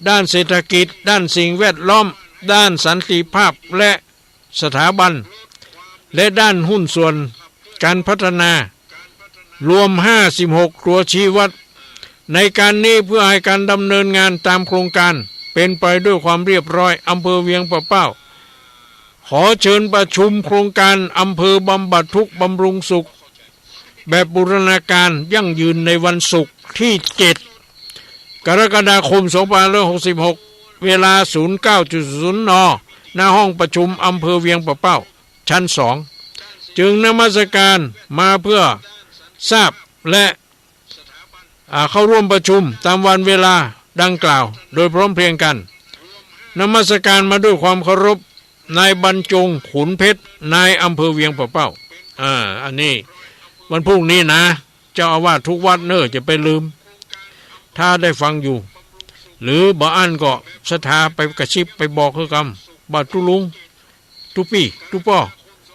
ด้านเศรษฐกิจด้านสิ่งแวดล้อมด้านสันติภาพและสถาบันและด้านหุ้นส่วนการพัฒนารวม56ตัวชี้วัดในการนี้เพื่อให้การดำเนินงานตามโครงการเป็นไปด้วยความเรียบร้อยอำเภอเวียงปะเป้าขอเชิญประชุมโครงการอำเภอบำบัดทุกข์บำรุงสุขแบบบูรณาการยั่งยืนในวันศุกร์ที่7กรกฎาคม2566เวลา 09.00 น.หน้าห้องประชุมอำเภอเวียงปะเป้าชั้น2จึงนมัสการมาเพื่อทราบและเข้าร่วมประชุมตามวันเวลาดังกล่าวโดยพร้อมเพรียงกันนมัสการมาด้วยความเคารพนายบรรจงขุนเพชรนายอำเภอเวียงปะเป้าอันนี้วันพรุ่งนี้นะเจ้าอาวาสทุกวัดเนอจะไปลืมถ้าได้ฟังอยู่หรือบ่อ่านก็ศรัทธาไปกระชิบไปบอกคือกำบาตุลุงทุปีทุป้อ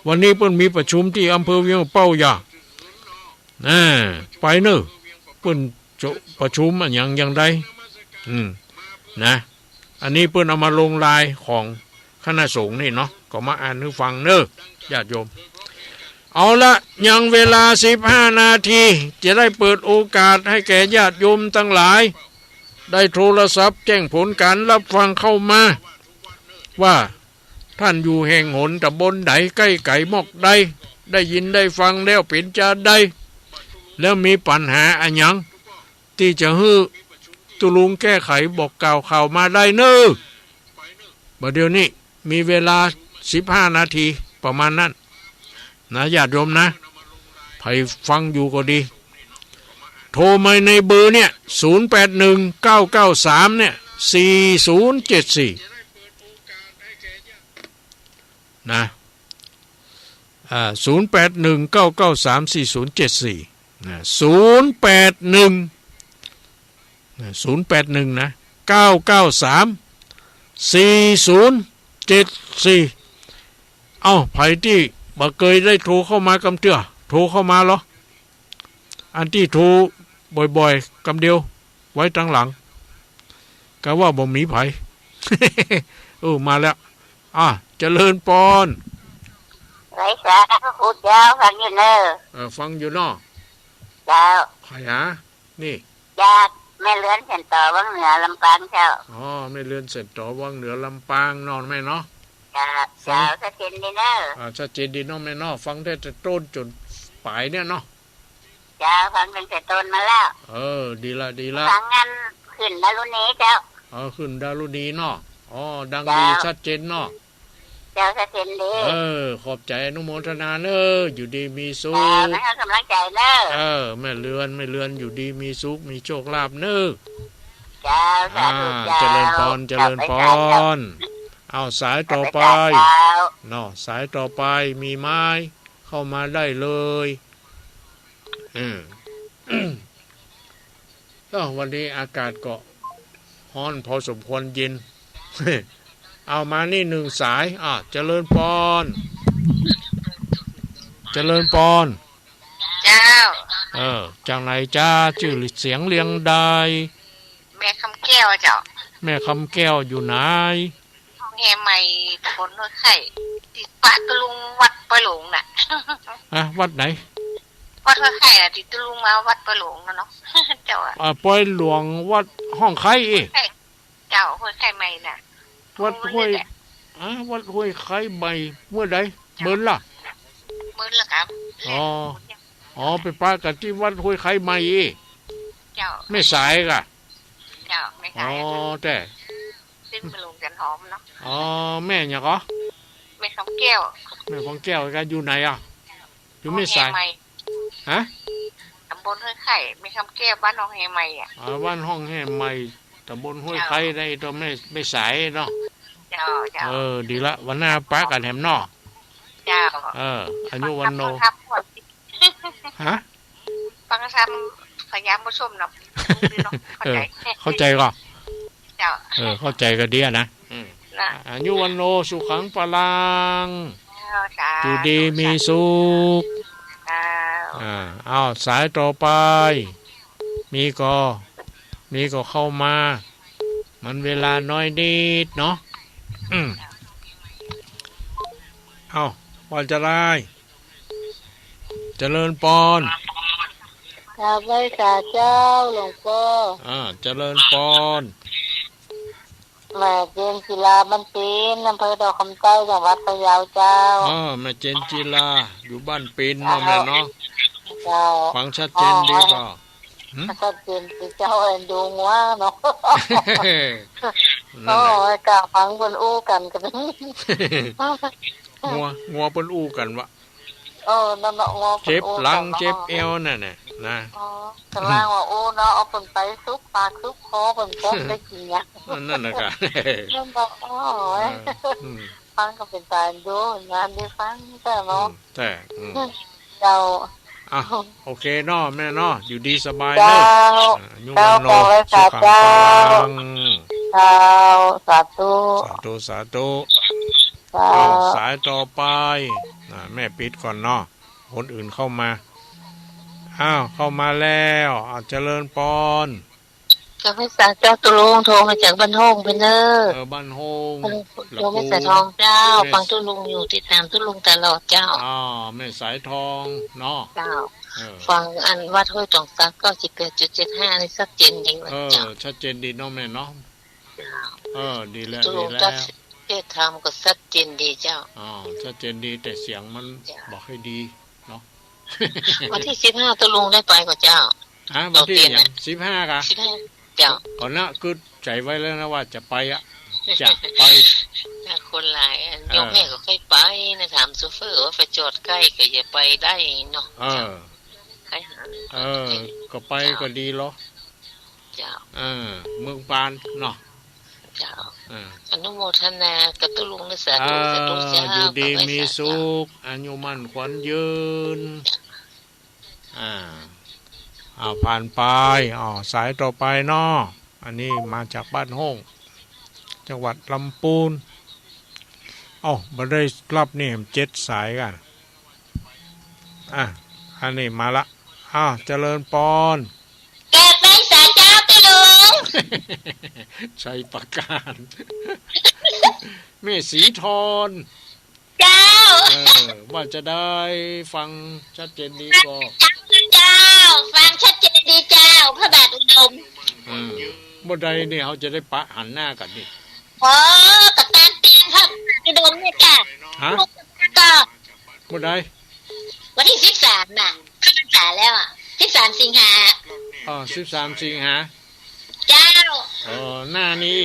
วันนี้เพิ่นมีประชุมที่อำเภอเวียงปะเป้าอย่าไปเนอเพิ่นจะประชุมอย่างใดนะอันนี้เพิ่นเอามาลงลายของคณะสงฆ์นี่เนาะก็มาอ่านให้ฟังเนอญาติโยมเอาละยังเวลา15 นาทีจะได้เปิดโอกาสให้แก่ญาติโยมทั้งหลายได้โทรศัพท์แจ้งผลการรับฟังเข้ามาว่าท่านอยู่แห่งหนตำบลไหนใกล้ไก่มอกใดได้ยินได้ฟังแล้วเป็นจะใดแล้วมีปัญหาอันยังที่จะฮื้อตุลุงแก้ไขบอกกล่าวข่าวมาได้เนอบัดเดี๋ยวนี้มีเวลา15 นาทีประมาณนั้นนะญาติโยมนะใครฟังอยู่ก็ดีโทรมาในเบอร์เนี่ย081993เนี่ย4074นะ0819934074นะ081นะ9934074เอ้าไผที่บ่เคยได้โทรเข้ามากำเตื้อโทรเข้ามาเหรออันที่โทรบ่อยๆกำเดียวไว้ตั้งหลังก็ว่าบ่มีไผ มาแล้วเจริญปอนไรสาพูดยาวฟังอยู่เนอฟังอยู่เนาะยาวใครหานี่ญาติแม่เลื้อนเส้นต่อวังเหนือลำปางเจ้าแม่เลื้อนเส้นต่อวังเหนือลำปางนอนแม่เนาะจ้าชัดเจนดีเนอชัดเจนดีเนาะแม่เนาะฟังได้แต่ต้นจนปลายเนี่ยเนาะจ้าฟังเป็นแต่ต้นมาแล้วดีละฟังงั้นขึ้นดารุณีเจ้าขึ้นดารุณีเนาะดังดีชัดเจนเนาะเจ้าชัดเจนดีขอบใจอนุโมทนาเนออยู่ดีมีสุขแม่ให้กำลังใจเนอแม่เรือนอยู่ดีมีสุขมีโชคลาภเนอจ้าเจริญพรเอาสายต่อไปเนาะสายต่อไปมีไม้เข้ามาได้เลยวันนี้อากาศก็ร้อนพอสมควรเย็น เอามานี่1 สายเจริญพรเจ้าจากไหนจ้าชื่อเสียงเรียงใดแม่คำแก้วเจ้าแม่คำแก้วอยู่ไหนแห่ใหม่ตำบลห้วยไข่ติดปะตะลุงวัดปะหลงน่ะวัดไหนวัดห้วยไข่น่ะติดตะลุงมาวัดปะหลงนะเนาะเจ้าปอยหลวงวัดห้องไข่เจ้าห้วยไข่ใหม่น่ะวัดห้วยวัดห้วยไข่ใหม่เมื่อใดเมื่อล่ะครับไปปากันที่วัดห้วยไข่ใหม่เจ้าไม่สายกะเจ้าไม่สายแต่ซึ่งปะหลงกันหอมเนาะแม่เนี่ยก็แม่คำแก้วกันอยู่ไหนอยู่ไม่สายฮะตำบลห้วยไข่แม่คำแก้วบ้านห้องแห่ใหม่บ้านห้องแห่ใหม่ตำบลห้วยไข่ได้ตัวไม่สายเนาะดีละวันหน้าป้ากันแหมเนาะอายุวันโนฮะฟังคำพ ายามผู้ชมเนาะเข้าใจเข้าใจก็เจ้าเข้าใจก็ดีนะอายุวันโนสุขังพลังอยู่ดีมีสุขเอาสายต่อไปมีก็เข้ามามันเวลาน้อยนิดเนาะเอาวันจะได้เจริญปอนกราบไหว้ศาลเจ้าหลวงพ่อเจริญปอนแม่เจนจิลาบันปีนอำเภอดอกคำใต้จังหวัดพะเยาเจ้าแม่เจนจิลาอยู่บ้านปีนเนาะแม่เนาะฟังชัดเจนดีป่ะชัดเจนดีเจ้าเอ็นดูงัวเนาะกะฟังบนอู้กันงัวบนอู้กันวะนั่นเนาะงัวเจ็บหลังเจ็บเอวนั่นน่ะนะกำลังว่าอู้เนาะเอาคนไปซุกปากซุกคอคนพบได้กินเนี่ยนั่นน่ะกะนั่นบอกฟังก็เป็นตาดูงานได้ฟังแต่เนาะแต่เจ้าโอเคเนาะแม่เนาะอยู่ดีสบายเลยยุ่งโนสุขังปังสาธุสาธุสายต่อไปแม่ปิดก่อนเนาะคนอื่นเข้ามาเข้ามาแล้วเจริญปอนกับพระสาเจ้าตุลุงโทรมาจากบ้านโฮงเป็นเนอบ้านโฮงโทรไม่สายทองเจ้าฟังตุลุงอยู่ติดตามตุลุงตลอดเจ้าแม่สายทองเนาะเจ้าฟังอันวัดห้วยตองซัก98.75นี่ชัดเจนจริงเจ้าชัดเจนดีเนาะแม่เนาะดีแล้วตุลุงจัดเทศธรรมก็ชัดเจนดีเจ้าชัดเจนดีแต่เสียงมันบอกให้ดีเนาะวันที่15ตุลุงได้ไปกับเจ้าวันที่15ค่ะเจ้าก่อนนะคือใจไว้แล้วนะว่าจะไปจะไปคนหลายโยมแม่ก็เคยไปนะถามโซเฟอร์ว่าไปจอดใกล้ก็อย่าไปได้เนาะใครหาก็ไปก็ดีหรอเจ้าเมืองปานเนาะเจ้าอนุโมทนากับตุลุงสาธุสาธุเจ้าอยู่ดีมีสุขอายุมั่นขวัญยืนผ่านไปสายต่อไปเนาะอันนี้มาจากบ้านห้องจังหวัดลำพูนมาได้รับนี่7สายกันอันนี้มาละเจริญปอนแกไปสายเจ้าตุลุงใช้ประการแม่สีทอนเจ้าว่าจะได้ฟังชัดเจนดีก็เจ้าฟังชัดเจนดีเจ้าพระบาทอุดมบ่ได้เนี่ยเขาจะได้ปะหันหน้ากันนี่กับการเตียงครับอุดมเนี่ยจ้ะก็บ่ได้วันที่13น่ะเข้าพรรษาแล้ว13สิงหา13สิงหาเจ้าหน้านี้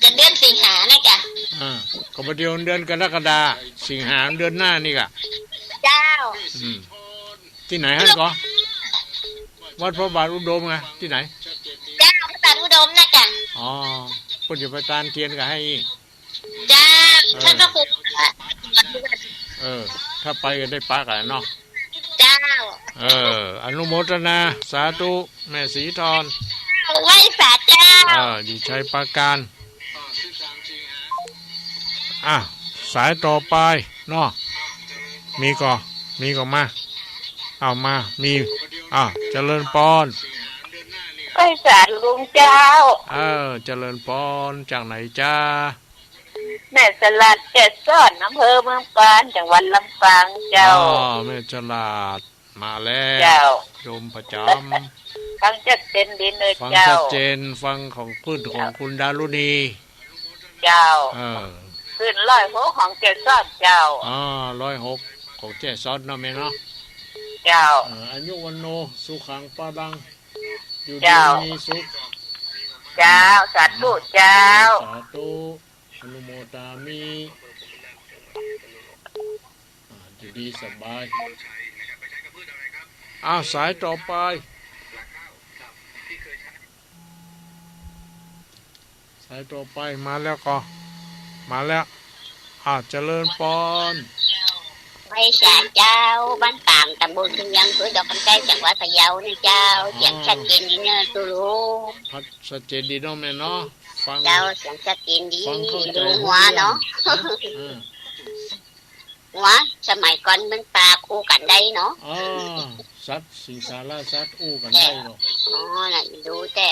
กันเดือนสิงหานะจ้ะก็ประเดี๋ยวเดือนกรกฎาสิงหาเดือนหน้านี่กะเจ้าที่ไหนฮะก็วัดพระบาทอุดมไงที่ไหนเจ้าพระบาทอุดมนะจ้ะคนอยู่ไปตานเทียนกับให้เจ้าท่านพระครูถ้าไปก็ได้ปะกันเนาะเจ้าอนุโมทนาสาธุแม่สีทอนไหว้สาเจ้าอยู่ชัยปราการสายต่อไปเนาะมีก็มามามีเจริญปอนไปสาลุงเจ้าเจริญปอนจากไหนจ้าแม่สลัดเจ็ดซ่อนอำเภอเมืองปานจังหวัดลำปางเจ้าแม่สลัดมาแล้วเจ้าโยมประจำฟังชัดเจนดีเลยเจ้าฟังชัดเจนฟังของคุณดารุณีเจ้าขึ้น106ของเจ็ดซ่อนเจ้า106ของเจ็ดซ่อนเนาะแม่เนาะเจ้าอายุวันโนสุขังปะดังอยู่ดีมีสุขเจ้าสาธุเจ้าสาธุอนุโมทามิอยู่ดีสบายสายต่อไปสายต่อไปมาแล้วก็มาแล้วเจริญปอน ไปศาลเจ้าบ้านต่างตำบลเชียงอำเภอดอกคำใต้จังหวัดพะเยาเนี่ยเจ้าเสียงชัดเจนดีเนอะตุลุงชัดเจนดีเนาะแม่เนาะฟังเจ้าเสียงชัดเจนดีดูหัวเนาะหัวสมัยก่อนมันปลาคู่กันได้เนาะสัตว์สิงสารสัตว์อู้กันได้เนาะน่ะดูแต่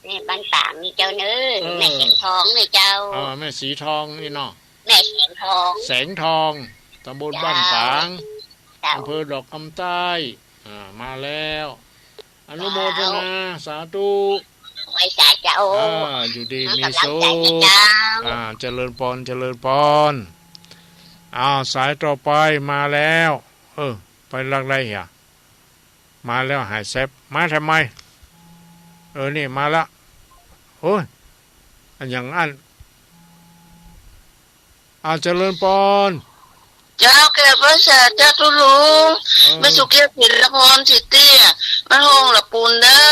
นี่บ้านต่างนี่เจ้าเนื้อแม่แสงทองเลยเจ้าแม่สีทองนี่เนาะแม่แสงทองตำบลบ้านฝางอำเภอดอกคำใต้มาแล้วอนุโมทนาสาธุไว้สาเจ้าอยู่ดีมีสุขเจริญพรสายต่อไปมาแล้วไปลักไรเหรอมาแล้วหายแซบมาทำไมนี่มาละโอ้ยอันอย่างอันเจริญพรเจ้าแก่พระศาสดาตุลุงไม่สุเกียรติละพรสิเตี้ยมันห้องละปูนเด้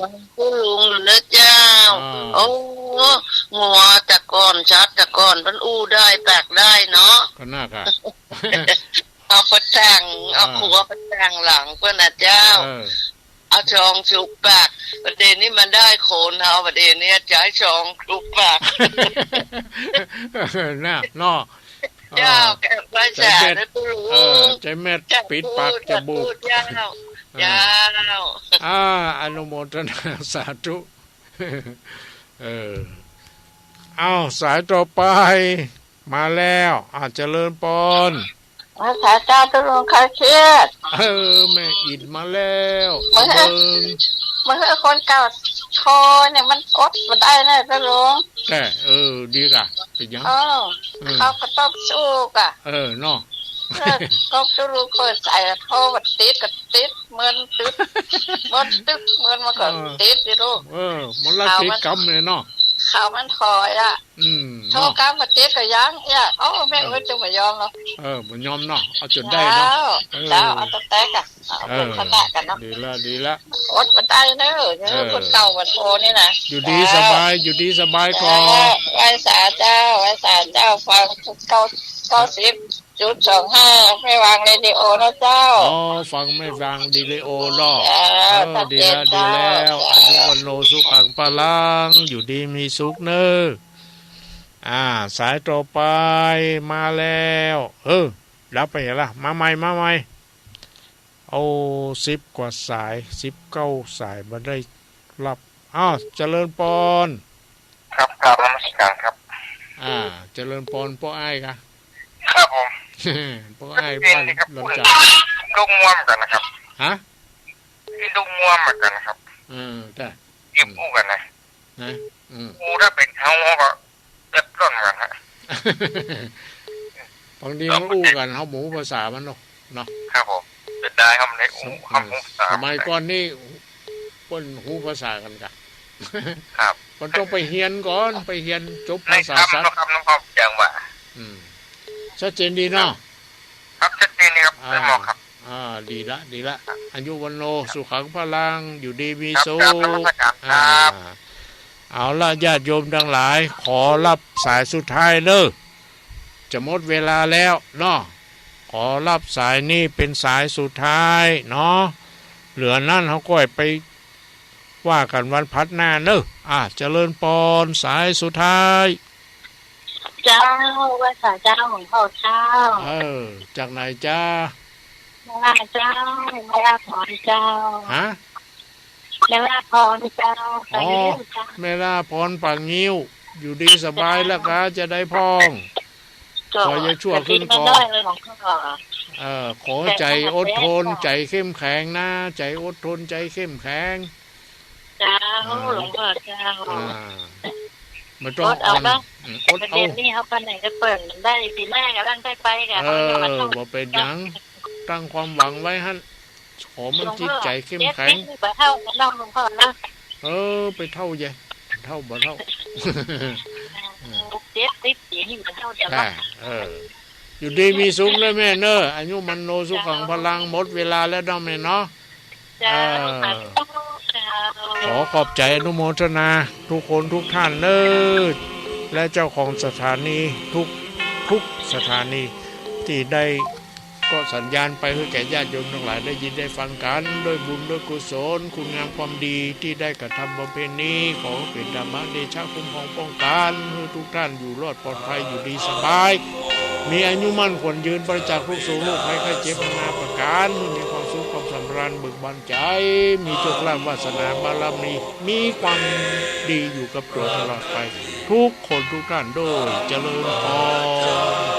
อตุลุงเด้อเจ้าโอ้งัวตะก่อนชัดตะก่อนมันอู้ได้แปลกได้เนาะก็น่าค่ะเอาประทังเอาขัวประทังหลังเพื่อนนะเจ้าเอาชองชุบปากประเด็นนี้มันได้โคนเอาประเด็นนี้ใช้ชองชุบปากน่าเนาะเจ้าแก่พระศาสดาตุลุงใจเม็ดปิดปากจะบุกเจ้าอนุโมทนาสาธุสายต่อไปมาแล้วเจริญพรพระศาสดาตุลุงคาเชียดแม่อิดมาแล้วเมื่อคนเก่าคอเนี่ยมันอดมาได้นะตุลุงแต่ดีกะเป็นยังเขาก็ต้องสู้กะเนาะก็ตุลุงเคยใส่ท่อวัดติดกับติดเหมือนตึ๊บเหมือนมาก่อนติดดิลูกมันละติดกำเลยเนาะข่าวมันถอยโชว์การปฏิกับยังแม่ไม่จะมายอมเนาะมันยอมเนาะเอาจนได้เนาะเอาตะแตกเอาเป็นขนาดกันเนาะดีละอดมันได้เนอะคนเก่าวันโทนี่นะอยู่ดีสบายก่อนไหว้สาเจ้าฟัง90.25ไม่วางเรดิโอนะเจ้าฟังไม่วางดีเรโอเนาะดีแล้วอันนี้วันโนสุขังพลังอยู่ดีมีสุขเนอะสายต่อไปมาแล้วรับไปเหรอมาใหม่เอา10 กว่าสาย19 สายมาได้รับเจริญพรครับนมัสการครับเจริญพรพ่ออ้ายค่ะครับผมพ่ออ้ายบ้านลำจับลูกง่วมกันนะครับที่ลูกง่วมกันนะครับแต่ยิ้มอู้กันนะอู้ถ้าเป็นเฮาก็เจ็บร้อนกันฮะบางทีมันอู้กันเฮาหมูภาษามันเนาะครับผมเป็นได้ครับในอู้คำภาษาสมัยก่อนนี่เปิ้นฮู้ภาษากันกะครับมันต้องไปเรียนก่อนไปเรียนจบภาษาสัตว์ครับน้องพ่อจังว่าชัดเจนดีเนาะครับชัดเจนนี่ครับได้หมอครับดีละอายุวันโนสุขังพลังอยู่ดีมีสุขเอาละญาติโยมทั้งหลายขอรับสายสุดท้ายเนอะจะหมดเวลาแล้วเนาะขอรับสายนี้เป็นสายสุดท้ายเนาะเหลือนั่นเขาก็ไปว่ากันวันพัดหน้าเนอะเจริญพรสายสุดท้ายเจ้าว่าสาเจ้าของพ่อเจ้าจากไหนจ้าแม่ลาเจ้าแม่ลาพรเจ้าแม่ลาพรเจ้าแม่ลาพรปังงิ้วอยู่ดีสบายแล้วก็จะได้พ้องขออย่าชั่วขึ้นก่อนขอใจอดทนใจเข้มแข็งนะใจอดทนใจเข้มแข็งเจ้าหลวงพ่อเจ้ามันต้องเอาประเด็นนี้เขาไปไหนก็เปิดได้ปีแรกก็ตั้งใจไปกันบ่เป็นหยังตั้งความหวังไว้ฮะขอมันจิตใจเข้มแข็งไปเท่าน้องหลวงพ่อนะไปเท่าเย่เท่าบ่เท่าติดนี่มันเท่าจะอยู่ดีมีสุขเลยแม่เนอะอายุมันโนสุขังพลังหมดเวลาแล้วน้องแม่เนาะขอขอบใจอนุโมทนาทุกคนทุกท่านเนอะและเจ้าของสถานีทุก สถานีที่ได้ก็สัญญาณไปให้แก่ญาติโยมทั้งหลายได้ยินได้ฟังกันด้วยบุญด้วยกุศลคุณงามความดีที่ได้กระทำบำเพ็ญนี้ขอเป็นธรรมะเดชะคุ้มครองป้องกันให้ทุกท่านอยู่รอดปลอดภัยอยู่ดีสบายมีอายุมั่นขวัญยืนประจักษ์ทุกโศกโรคภัยไข้เจ็บนานาประการมีความสุขความสำราญเบิกบานใจมีโชคลาภวาสนาบารมีมีความดีอยู่กับตัวตลอดไปทุกคนทุกท่านโดยเจริญพร